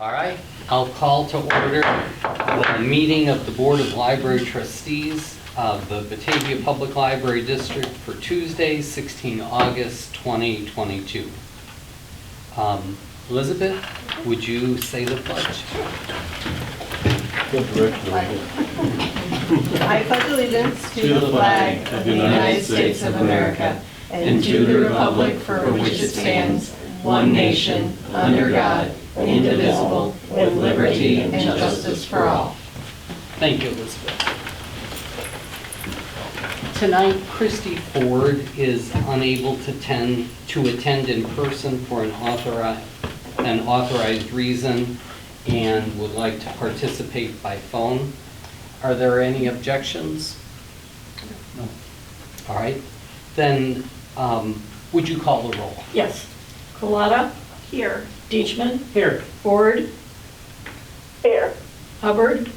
All right, I'll call to order the meeting of the Board of Library Trustees of the Batavia Public Library District for Tuesday, 16 August 2022. Elizabeth, would you say the pledge? Good direction. I pledge allegiance to the flag of the United States of America and to the republic for which it stands, one nation, under God, indivisible, with liberty and justice for all. Thank you, Elizabeth. Tonight, Christy Ford is unable to attend in person for an authorized reason and would like to participate by phone. Are there any objections? No. All right. Then, would you call the roll? Yes. Colada? Here. Deachman? Here. Ford? Here. Hubbard?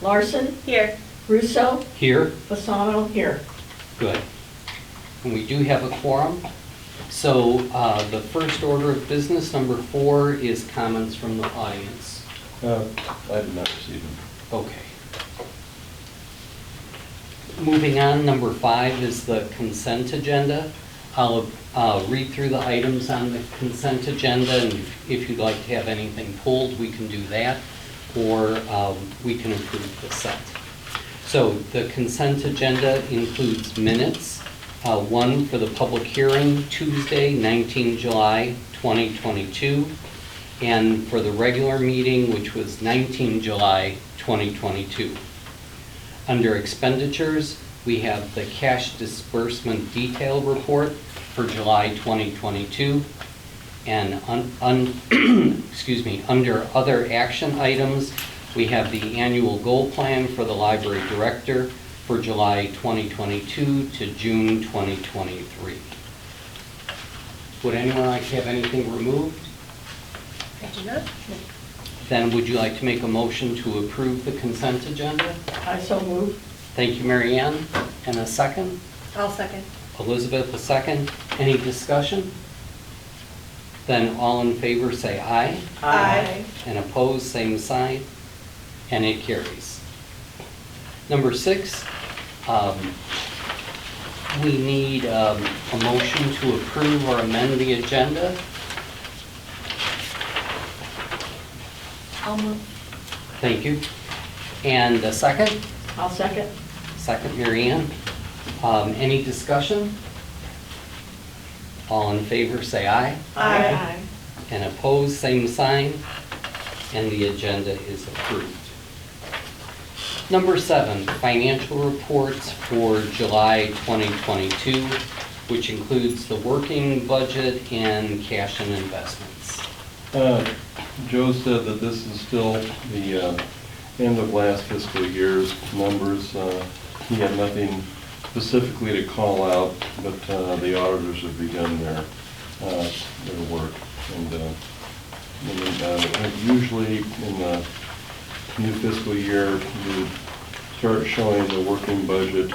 Larson? Here. Russo? Here. Fasano? Here. Good. And we do have a quorum. So the first order of business, number 4, is comments from the audience. I did not receive them. Okay. Moving on, number 5 is the consent agenda. I'll read through the items on the consent agenda, and if you'd like to have anything pulled, we can do that, or we can approve the set. So the consent agenda includes minutes, one for the public hearing Tuesday, 19 July 2022, and for the regular meeting, which was 19 July 2022. Under expenditures, we have the cash disbursement detail report for July 2022, and excuse me, under other action items, we have the annual goal plan for the library director for July 2022 to June 2023. Would anyone like to have anything removed? I do not. Then would you like to make a motion to approve the consent agenda? I so move. Thank you, Mary Ann. And a second? I'll second. Elizabeth, a second. Any discussion? Then all in favor say aye. Aye. And opposed, same sign. And it carries. Number 6, we need a motion to approve or amend the agenda. I'll move. Thank you. And a second? I'll second. Second, Mary Ann. Any discussion? All in favor say aye. Aye. And opposed, same sign. And the agenda is approved. Number 7, financial reports for July 2022, which includes the working budget and cash and investments. Joe said that this is still the end of last fiscal year's numbers. He had nothing specifically to call out, but the auditors have begun their work. And usually in the new fiscal year, you start showing the working budget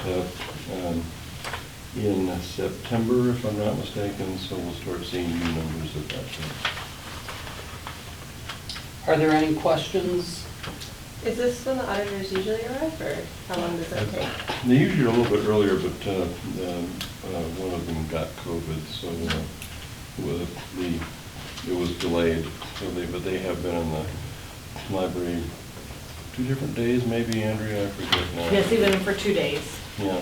in September, if I'm not mistaken, so we'll start seeing new numbers at that time. Are there any questions? Is this when the auditors usually arrive, or how long does that take? They usually are a little bit earlier, but one of them got COVID, so it was delayed. So but they have been in the library 2 different days, maybe, Andrea, I forget now. Yes, even for 2 days. Yeah,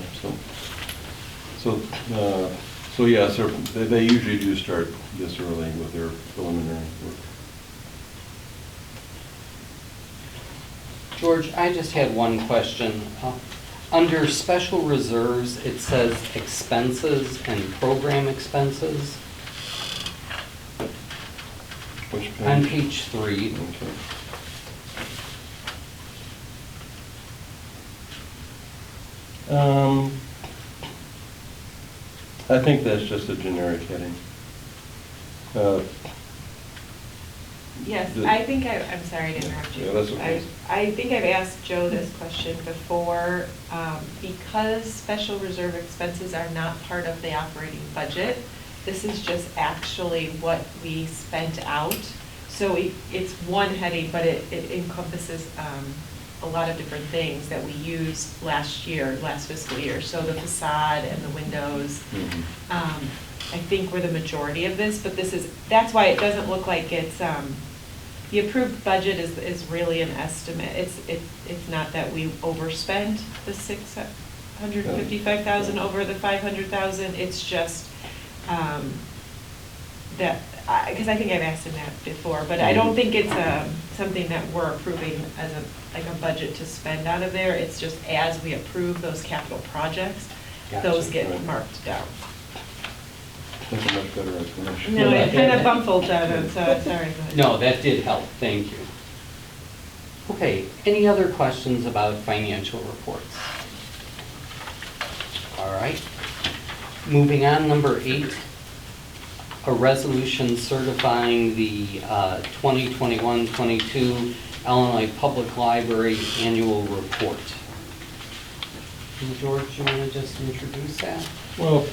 so yes, they usually do start this early with their preliminary work. George, I just had one question. Under special reserves, it says expenses and program expenses. Which page? On page 3. Okay. I think that's just a generic heading. Yes, I think I'm sorry to interrupt you. Yeah, that's okay. I think I've asked Joe this question before. Because special reserve expenses are not part of the operating budget, this is just actually what we spent out. So it's one heading, but it encompasses a lot of different things that we used last fiscal year. So the facade and the windows, I think were the majority of this, but that's why it doesn't look like it's, the approved budget is really an estimate. It's not that we overspent the $655,000 over the $500,000. It's just that, because I think I've asked him that before, but I don't think it's something that we're approving as a budget to spend out of there. It's just as we approve those capital projects, Gotcha. those get marked down. That's a much better explanation. No, I kind of bumbled that, so sorry. No, that did help, thank you. Okay, any other questions about financial reports? All right. Moving on, number 8, a resolution certifying the 2021-22 Illinois Public Library Annual Report. And George, you want to just introduce that? Well,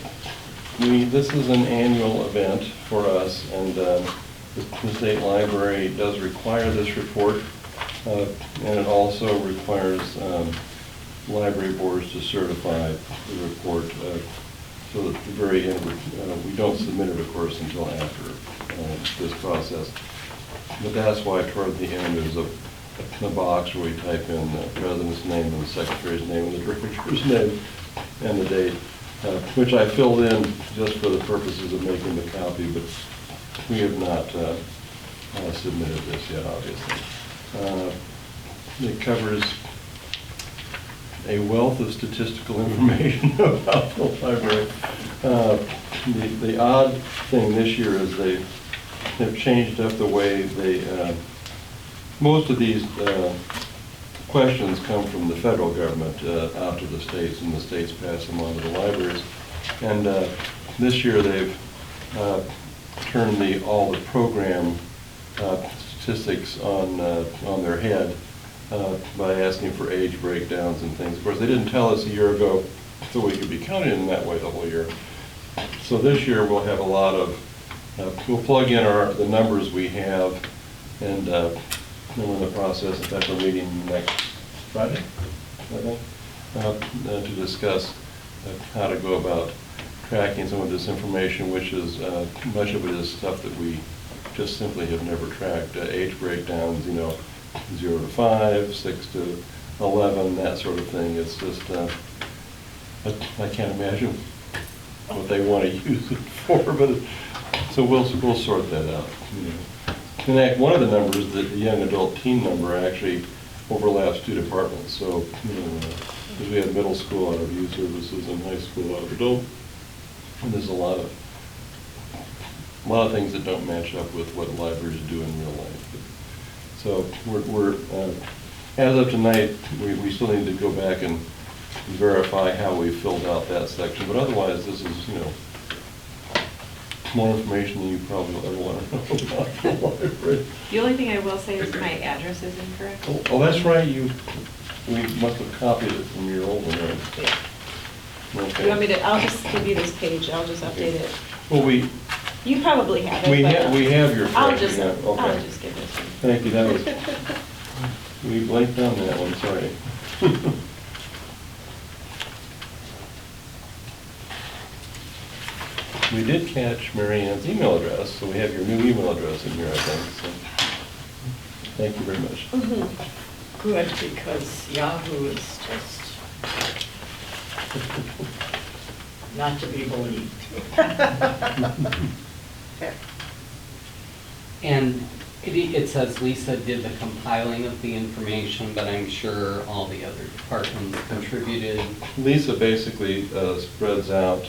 this is an annual event for us, and the state library does require this report, and it also requires library boards to certify the report. So at the very end, we don't submit it, of course, until after this process. But that's why toward the end there's a box where we type in the president's name and the secretary's name and the director's name and the date, which I filled in just for the purposes of making the copy, but we have not submitted this yet, obviously. It covers a wealth of statistical information about the library. The odd thing this year is they've changed up the way most of these questions come from the federal government out to the states, and the states pass them on to the libraries. And this year they've turned all the program statistics on their head by asking for age breakdowns and things. Of course, they didn't tell us a year ago so we could be counting in that way the whole year. So this year we'll have a lot of, we'll plug in the numbers we have, and we're in the process. In fact, we're meeting next Friday, I think, to discuss how to go about tracking some of this information, which is, much of it is stuff that we just simply have never tracked. Age breakdowns, 0 to 5, 6 to 11, that sort of thing. It's just, I can't imagine what they want to use it for, but so we'll sort that out. In fact, one of the numbers, the young adult teen number, actually overlaps 2 departments. So, because we have middle school out of youth services and high school out of adult, and there's a lot of things that don't match up with what libraries do in real life. So we're as of tonight, we still need to go back and verify how we filled out that section. But otherwise, this is, more information than you probably will ever want to know about the library. The only thing I will say is my address is incorrect. Oh, that's right. We must have copied it from your old one, right? Yeah. Okay. You want me to, I'll just give you this page, I'll just update it. Well, You probably have it. we but, have your. I'll correct, just, yeah, okay. I'll just give this to you. Thank you. That was, we blanked on that one, sorry. We did catch Mary Ann's email address, so we have your new email address in here, I think. So, thank you very much. Good, because Yahoo is just not to be believed. And it says Lisa did the compiling of the information, but I'm sure all the other departments contributed. Lisa basically spreads out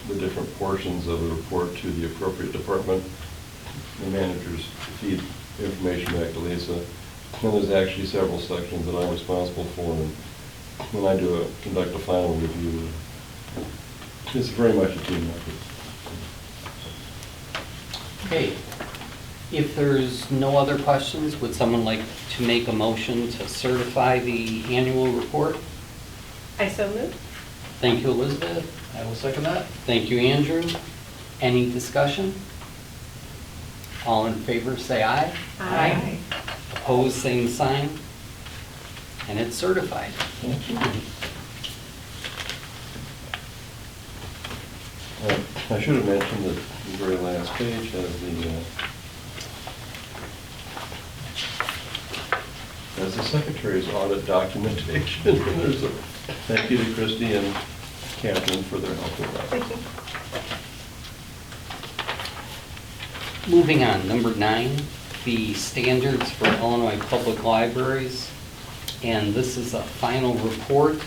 the different portions of the report to the appropriate department. The managers feed information back to Lisa. And there's actually several sections that I'm responsible for, and when I conduct a final review, it's very much a team effort. Okay. If there's no other questions, would someone like to make a motion to certify the annual report? I so moved. Thank you, Elizabeth. I will second that. Thank you, Andrew. Any discussion? All in favor, say aye. Aye. Opposed, same sign. And it's certified. I should have mentioned that the very last page has the secretary's audit documentation. And there's a thank you to Christy and Catherine for their help with that. Moving on, number 9, the standards for Illinois Public Libraries. And this is a final report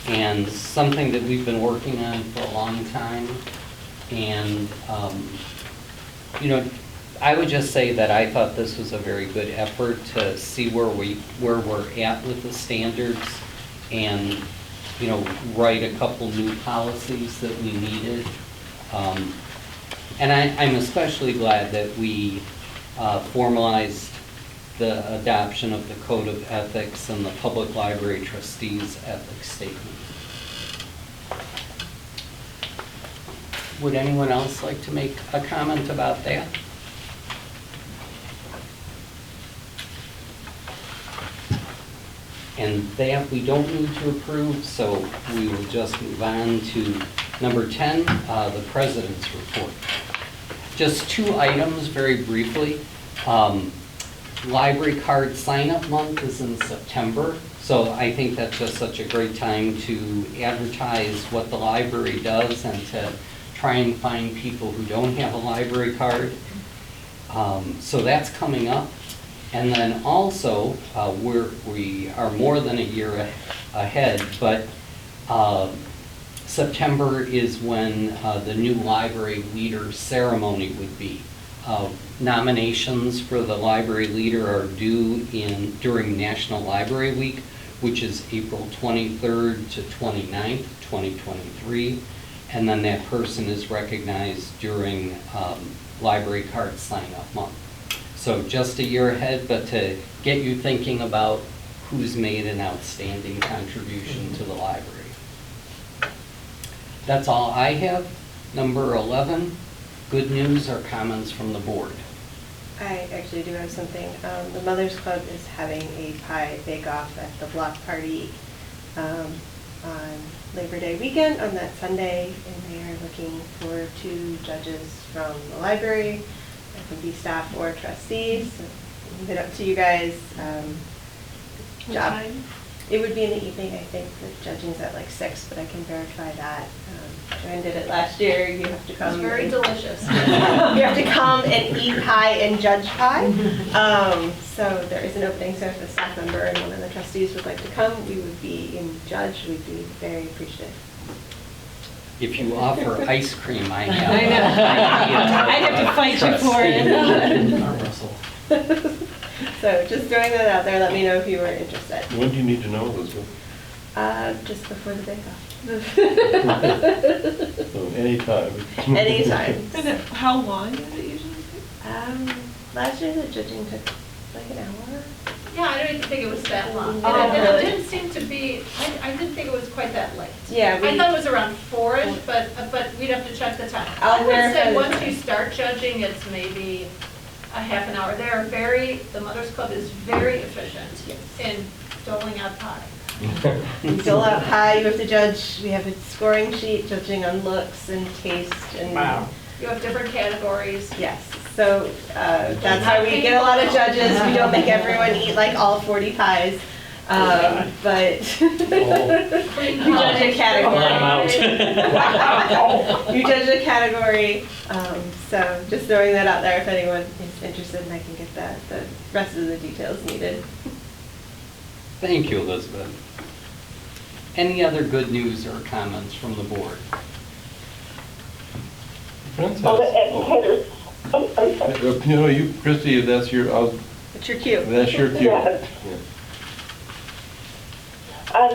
and something that we've been working on for a long time. And, you know, I would just say that I thought this was a very good effort to see where we're at with the standards and, you know, write a couple new policies that we needed. And I'm especially glad that we formalized the adoption of the Code of Ethics and the Public Library Trustees Ethics Statement. Would anyone else like to make a comment about that? And that we don't need to approve, so we will just move on to number 10, the President's Report. Just 2 items very briefly. Library card sign-up month is in September, so I think that's just such a great time to advertise what the library does and to try and find people who don't have a library card. So that's coming up. And then also, we are more than a year ahead, but September is when the new library leader ceremony would be. Nominations for the library leader are due during National Library Week, which is April 23rd to 29th, 2023. And then that person is recognized during Library Card Sign-Up Month. So just a year ahead, but to get you thinking about who's made an outstanding contribution to the library. That's all I have. Number 11, good news or comments from the board. I actually do have something. The Mothers Club is having a pie bake-off at the block party on Labor Day weekend on that Sunday, and they are looking for 2 judges from the library. That could be staff or trustees. So leave it up to you guys. What time? It would be in the evening, I think. The judging's at like 6, but I can verify that. Joanne did it last year. You have to come. It's very delicious. You have to come and eat pie and judge pie. So there is an opening. So if a staff member and one of the trustees would like to come, we would be in judge. We'd be very appreciative. If you offer ice cream, I have. I know. I'd have to fight you for it. So just throwing that out there, let me know if you were interested. When do you need to know, Elizabeth? Just before the bake-off. So anytime. Anytime. And how long does it usually take? Last year the judging took like an hour. Yeah, I don't even think it was that long. Oh, And really? it didn't seem to be, I didn't think it was quite that late. Yeah, I thought it was around 4-ish, but we'd have to check the time. I'll I would verify say the once time. you start judging, it's maybe a half an hour. The Mothers Club is very efficient in doling out pie. You fill out pie, you have to judge, we have a scoring sheet judging on looks and taste and. Wow. You have different categories. Yes, so that's how we get a lot of judges. We don't make everyone eat like all 40 pies. But you judge a category. You judge a category. So just throwing that out there if anyone is interested, and I can get the rest of the details needed. Thank you, Elizabeth. Any other good news or comments from the board? Princess. Educators. I'm sorry. You know, you, Christy, that's your, It's your cue. that's your cue. Yes. Yeah.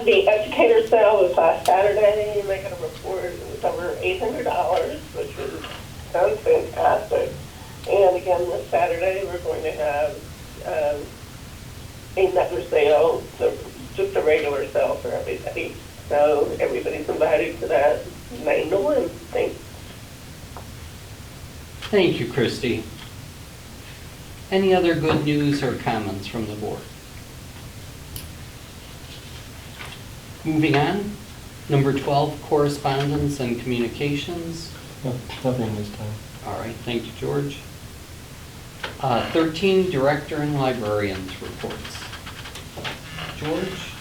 The educator sale was last Saturday. You making a report. It was over $800, which sounds fantastic. And again, this Saturday we're going to have another sale, so just a regular sale for everybody. So everybody's invited to that 9 to 1. Thanks. Thank you, Christy. Any other good news or comments from the board? Moving on, number 12, correspondence and communications. Nothing this time. All right, thank you, George. 13, director and librarians reports. George?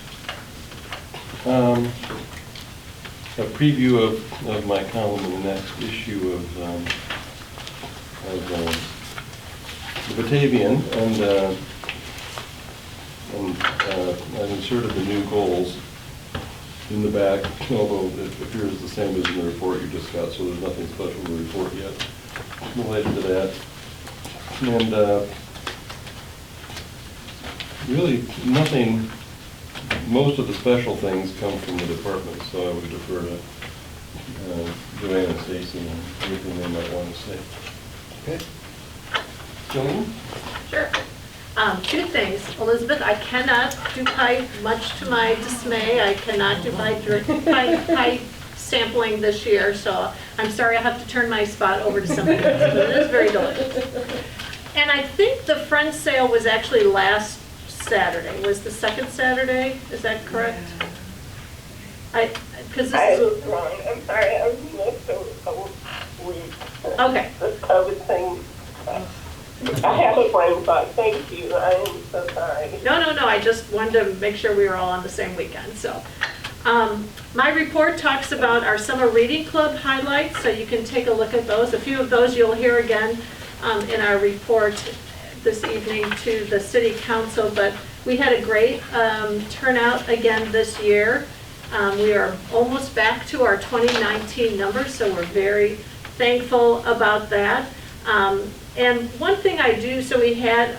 A preview of my column in the next issue of the Batavian, and I've inserted the new goals in the back, although it appears the same as in the report you just got, so there's nothing special in the report yet related to that. And really nothing, most of the special things come from the department, so I would defer to Joanne and Stacy and anything they might want to say. Okay. Joanne? Sure. Two things. Elizabeth, I cannot do pie, much to my dismay. I cannot do pie sampling this year, so I'm sorry I have to turn my spot over to somebody else, but it is very delicious. And I think the Friends sale was actually last Saturday. Was the second Saturday? Is that correct? Because I this was wrong. I'm sorry. I was missed a week. Okay. This COVID thing. I have a brain fog. Thank you. I am so sorry. No. I just wanted to make sure we were all on the same weekend. So, my report talks about our summer reading club highlights, so you can take a look at those. A few of those you'll hear again in our report this evening to the City Council. But we had a great turnout again this year. We are almost back to our 2019 numbers, so we're very thankful about that. And one thing I do, so we had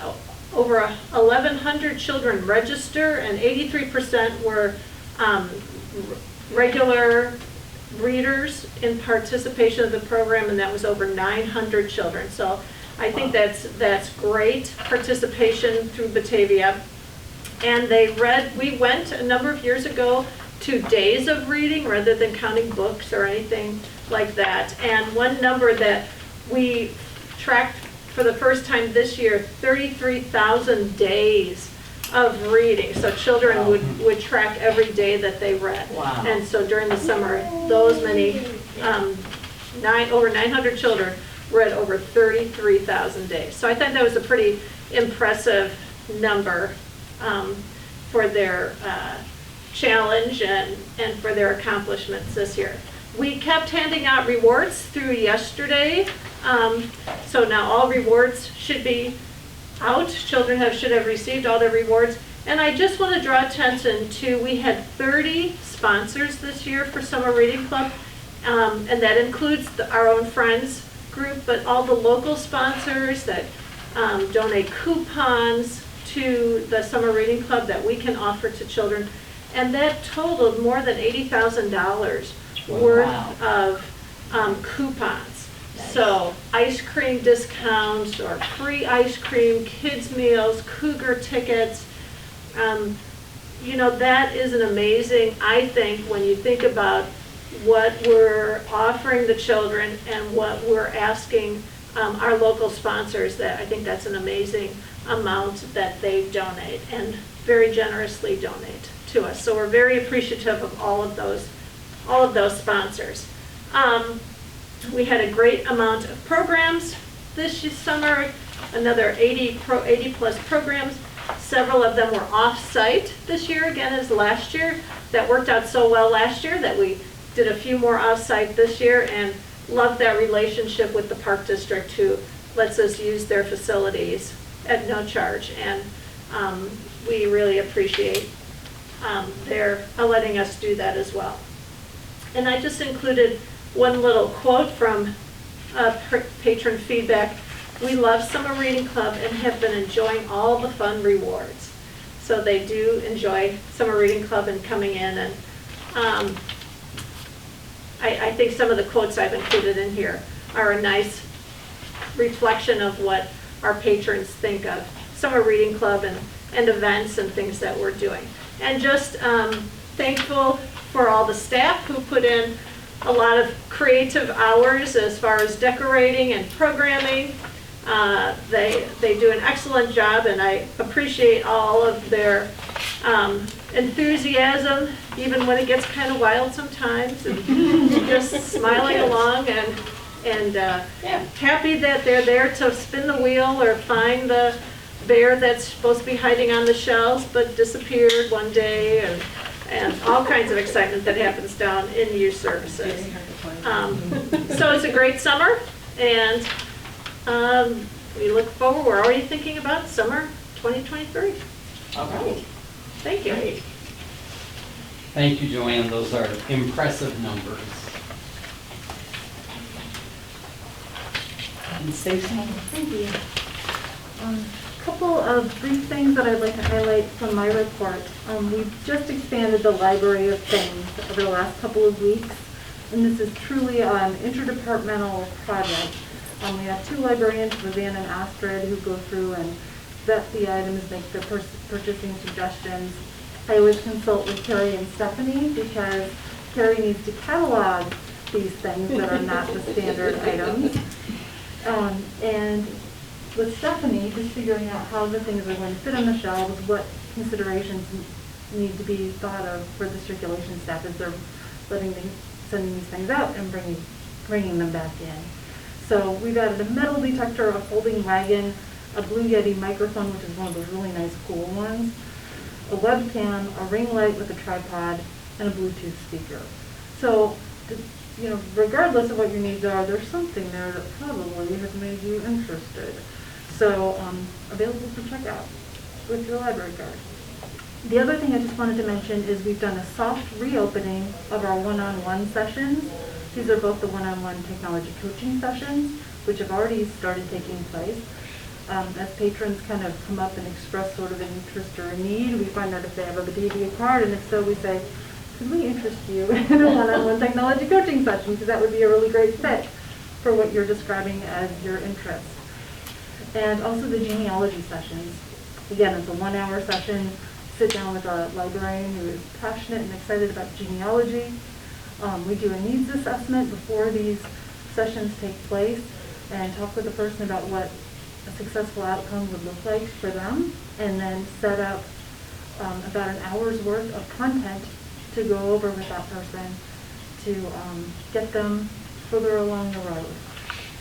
over 1,100 children register, and 83% were regular readers in participation of the program, and that was over 900 children. So I think that's great participation through Batavia. And they read, we went a number of years ago to days of reading rather than counting books or anything like that. And one number that we tracked for the first time this year, 33,000 days of reading. So children would track every day that they read. Wow. And so during the summer, those many, over 900 children read over 33,000 days. So I thought that was a pretty impressive number for their challenge and for their accomplishments this year. We kept handing out rewards through yesterday. So now all rewards should be out. Children should have received all their rewards. And I just want to draw attention to, we had 30 sponsors this year for Summer Reading Club. And that includes our own Friends group, but all the local sponsors that donate coupons to the Summer Reading Club that we can offer to children. And that totaled more than $80,000 worth of coupons. So ice cream discounts or free ice cream, kids meals, Cougar tickets. You know, that is an amazing, I think, when you think about what we're offering the children and what we're asking our local sponsors, that I think that's an amazing amount that they donate and very generously donate to us. So we're very appreciative of all of those sponsors. We had a great amount of programs this summer, another 80 plus programs. Several of them were off-site this year, again as last year. That worked out so well last year that we did a few more off-site this year, and loved that relationship with the Park District, who lets us use their facilities at no charge. And we really appreciate their letting us do that as well. And I just included one little quote from Patron Feedback. We love Summer Reading Club and have been enjoying all the fun rewards. So they do enjoy Summer Reading Club and coming in. And I think some of the quotes I've included in here are a nice reflection of what our patrons think of Summer Reading Club and events and things that we're doing. And just thankful for all the staff who put in a lot of creative hours as far as decorating and programming. They do an excellent job, and I appreciate all of their enthusiasm, even when it gets kind of wild sometimes, and just smiling along, and happy that they're there to spin the wheel or find the bear that's supposed to be hiding on the shelves but disappeared one day, and all kinds of excitement that happens down in youth services. So it's a great summer, and we look forward. We're already thinking about summer 2023. All right. Thank you. Great. Thank you, Joanne. Those are impressive numbers. And Stacy? Thank you. Couple of brief things that I'd like to highlight from my report. We've just expanded the library of things over the last couple of weeks, and this is truly an interdepartmental project. We have 2 librarians, Roseanne and Astrid, who go through and vet the items, make the purchasing suggestions. I always consult with Carrie and Stephanie because Carrie needs to catalog these things that are not the standard items. And with Stephanie, just figuring out how the things are going to fit on the shelves, what considerations need to be thought of for the circulation staff as they're sending these things out and bringing them back in. So we've added a metal detector, a folding wagon, a Blue Yeti microphone, which is one of those really nice cool ones, a webcam, a ring light with a tripod, and a Bluetooth speaker. So, regardless of what your needs are, there's something there that probably has made you interested. So, available for checkout with your library card. The other thing I just wanted to mention is we've done a soft reopening of our one-on-one sessions. These are both the one-on-one technology coaching sessions, which have already started taking place. As patrons kind of come up and express sort of an interest or a need, we find out if they have a Batavia card, and if so, we say, could we interest you in a one-on-one technology coaching session? Because that would be a really great fit for what you're describing as your interest. And also the genealogy sessions. Again, it's a 1-hour session. Sit down with a librarian who is passionate and excited about genealogy. We do a needs assessment before these sessions take place and talk with the person about what a successful outcome would look like for them, and then set up about an hour's worth of content to go over with that person to get them further along the road.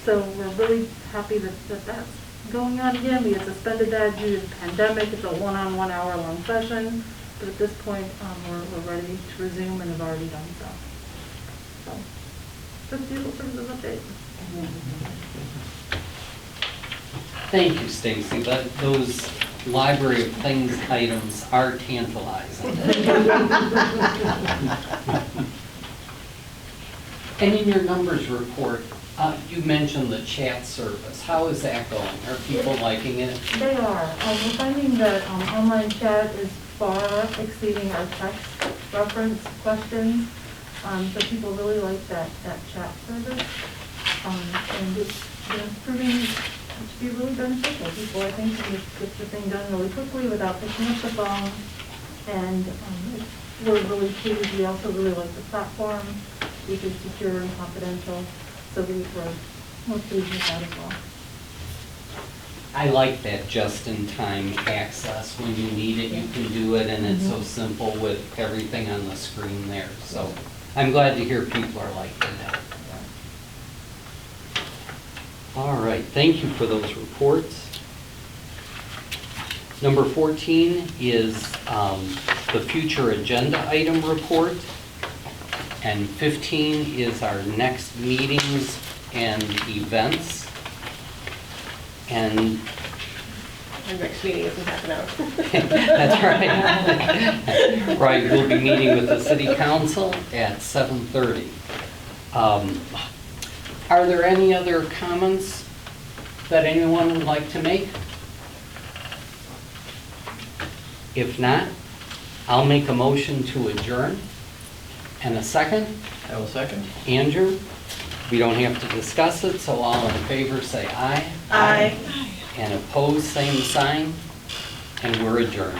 So we're really happy that that's going on again. We had suspended that due to the pandemic. It's a 1-on-1 hour-long session, but at this point we're ready to resume and have already done so. So that's beautiful services update. Thank you, Stacy. Those library of things items are tantalizing. And in your numbers report, you mentioned the chat service. How is that going? Are people liking it? They are. We're finding that online chat is far exceeding our text reference questions. So people really like that chat service. And it's proving to be really beneficial. People, I think, can just get the thing done really quickly without picking up the phone. And we're really pleased. We also really like the platform, which is secure and confidential. So we're more pleased with that as well. I like that just-in-time access. When you need it, you can do it, and it's so simple with everything on the screen there. So I'm glad to hear people are liking that. All right, thank you for those reports. Number 14 is the future agenda item report. And 15 is our next meetings and events. And Our next meeting isn't half an hour. that's right. Right, we'll be meeting with the city council at 7:30. Are there any other comments that anyone would like to make? If not, I'll make a motion to adjourn. And a second? I will second. Andrew? We don't have to discuss it, so all in favor say aye. Aye. And opposed, same sign. And we're adjourned.